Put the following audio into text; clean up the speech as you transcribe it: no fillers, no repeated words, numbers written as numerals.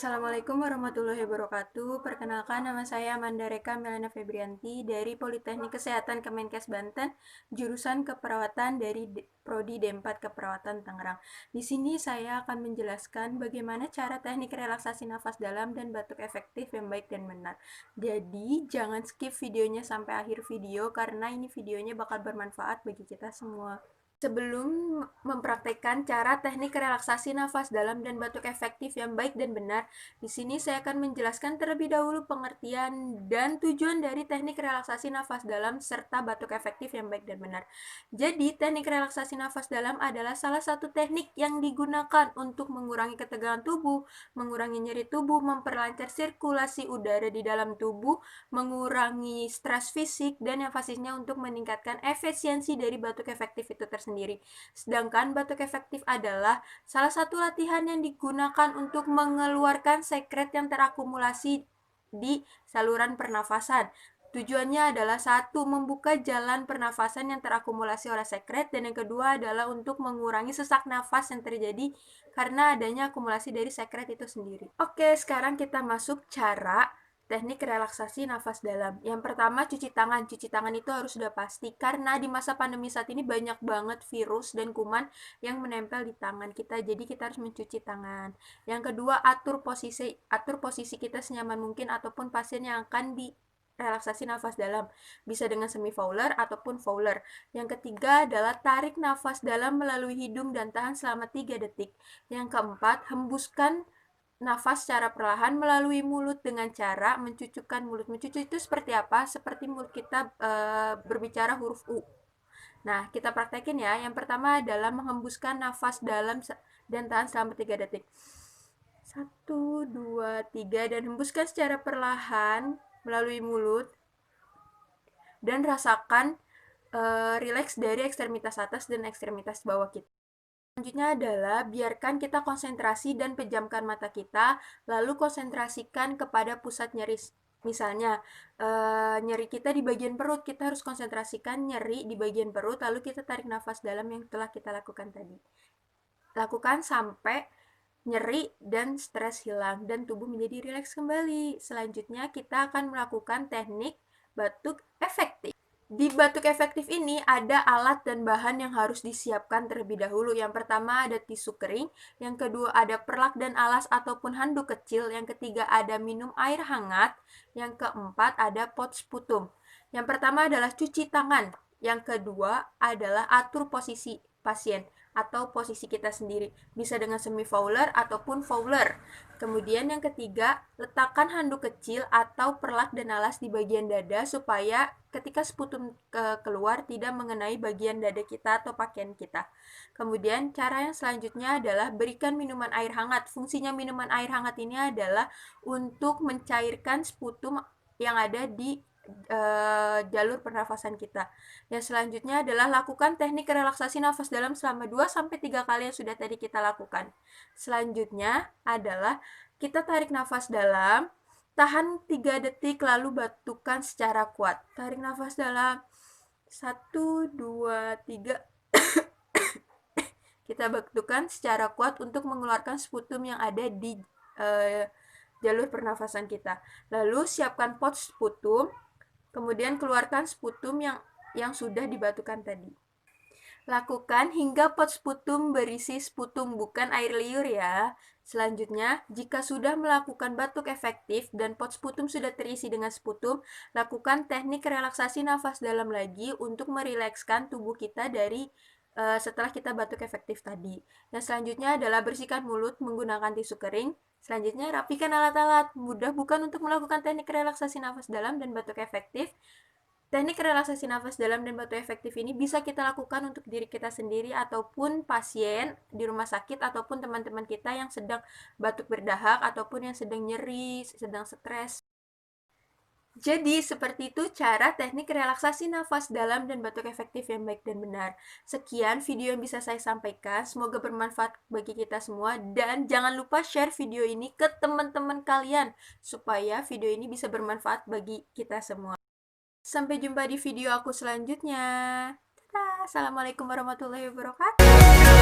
Assalamualaikum warahmatullahi wabarakatuh. Perkenalkan, nama saya Amanda Reka Melana Febrianti dari Politeknik Kesehatan Kemenkes Banten, jurusan keperawatan dari Prodi D4 Keperawatan Tangerang. Di sini saya akan menjelaskan bagaimana cara teknik relaksasi nafas dalam dan batuk efektif yang baik dan benar. Jadi, jangan skip videonya sampai akhir video karena ini videonya bakal bermanfaat bagi kita semua. Sebelum mempraktekkan cara teknik relaksasi nafas dalam dan batuk efektif yang baik dan benar, di sini saya akan menjelaskan terlebih dahulu pengertian dan tujuan dari teknik relaksasi nafas dalam serta batuk efektif yang baik dan benar. Jadi, teknik relaksasi nafas dalam adalah salah satu teknik yang digunakan untuk mengurangi ketegangan tubuh, mengurangi nyeri tubuh, memperlancar sirkulasi udara di dalam tubuh, mengurangi stres fisik, dan yang pastinya untuk meningkatkan efisiensi dari batuk efektif itu tersendiri. Sedangkan batuk efektif adalah salah satu latihan yang digunakan untuk mengeluarkan sekret yang terakumulasi di saluran pernafasan. Tujuannya adalah satu, membuka jalan pernafasan yang terakumulasi oleh sekret, dan yang kedua adalah untuk mengurangi sesak nafas yang terjadi karena adanya akumulasi dari sekret itu sendiri. Oke, sekarang kita masuk cara teknik relaksasi nafas dalam. Yang pertama, cuci tangan. Cuci tangan itu harus sudah pasti, karena di masa pandemi saat ini banyak banget virus dan kuman yang menempel di tangan kita. Jadi kita harus mencuci tangan. Yang kedua, atur posisi kita senyaman mungkin ataupun pasien yang akan di relaksasi nafas dalam. Bisa dengan semi fowler ataupun fowler. Yang ketiga adalah tarik nafas dalam melalui hidung dan tahan selama 3 detik. Yang keempat, hembuskan nafas secara perlahan melalui mulut dengan cara mencucukkan mulut. Mencucuk itu seperti apa? Seperti mulut kita berbicara huruf U. Nah, kita praktekin ya. Yang pertama adalah menghembuskan nafas dalam dan tahan selama 3 detik. 1, 2, 3, dan hembuskan secara perlahan melalui mulut. Dan rasakan rileks dari ekstremitas atas dan ekstremitas bawah kita. Selanjutnya adalah biarkan kita konsentrasi dan pejamkan mata kita, lalu konsentrasikan kepada pusat nyeri. Misalnya, nyeri kita di bagian perut, kita harus konsentrasikan nyeri di bagian perut, lalu kita tarik nafas dalam yang telah kita lakukan tadi. Lakukan sampai nyeri dan stres hilang dan tubuh menjadi rileks kembali. Selanjutnya kita akan melakukan teknik batuk efektif. Di batuk efektif ini ada alat dan bahan yang harus disiapkan terlebih dahulu. Yang pertama ada tisu kering, yang kedua ada perlak dan alas ataupun handuk kecil, yang ketiga ada minum air hangat, yang keempat ada pot sputum. Yang pertama adalah cuci tangan, yang kedua adalah atur posisi pasien atau posisi kita sendiri, bisa dengan semi fowler ataupun fowler. Kemudian yang ketiga, letakkan handuk kecil atau perlak dan alas di bagian dada supaya ketika sputum keluar tidak mengenai bagian dada kita atau pakaian kita. Kemudian cara yang selanjutnya adalah berikan minuman air hangat. Fungsinya minuman air hangat ini adalah untuk mencairkan sputum yang ada di jalur pernafasan kita. Yang selanjutnya adalah lakukan teknik relaksasi nafas dalam selama 2-3 kali yang sudah tadi kita lakukan. Selanjutnya adalah kita tarik nafas dalam, tahan 3 detik lalu batukan secara kuat. Tarik nafas dalam 1, 2, 3. Kita batukan secara kuat untuk mengeluarkan sputum yang ada di jalur pernafasan kita. Lalu siapkan pot sputum. Kemudian keluarkan sputum yang sudah dibatukan tadi. Lakukan hingga pot sputum berisi sputum, bukan air liur ya. Selanjutnya, jika sudah melakukan batuk efektif dan pot sputum sudah terisi dengan sputum, lakukan teknik relaksasi nafas dalam lagi untuk merilekskan tubuh kita dari setelah kita batuk efektif tadi. Yang selanjutnya adalah bersihkan mulut menggunakan tisu kering. Selanjutnya, rapikan alat-alat. Mudah bukan untuk melakukan teknik relaksasi nafas dalam dan batuk efektif? Teknik relaksasi nafas dalam dan batuk efektif ini bisa kita lakukan untuk diri kita sendiri ataupun pasien di rumah sakit ataupun teman-teman kita yang sedang batuk berdahak ataupun yang sedang nyeri, sedang stres. Jadi, seperti itu cara teknik relaksasi nafas dalam dan batuk efektif yang baik dan benar. Sekian video yang bisa saya sampaikan, semoga bermanfaat bagi kita semua, dan jangan lupa share video ini ke teman-teman kalian, supaya video ini bisa bermanfaat bagi kita semua. Sampai jumpa di video aku selanjutnya. Dadah, assalamualaikum warahmatullahi wabarakatuh.